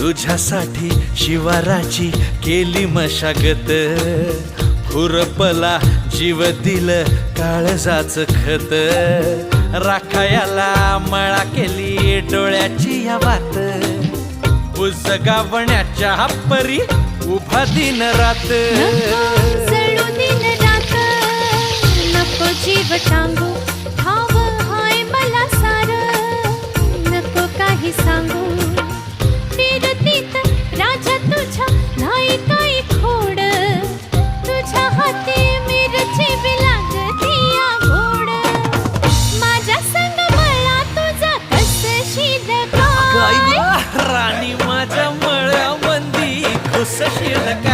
तुझ्यासाठी शिवाराची केली मशागत, खुरपला जीव दिलं काळजाच खत, राखायाला मळा केली डोळ्याची या वात, बुजगावण्याच्या परी उभा दिन रात. जळू दिन रात नको जीव टांगू, ठाव हाय मला सार नको काही सांगू. फिरतीत राजा तुझ्या नाही काही खोड, तुझ्या हाती मिरची बी लागती या गोड. माझ्या संग मला तुझा कसशील काय, राणी माझ्या मळ्यामंदी खुसशील काय.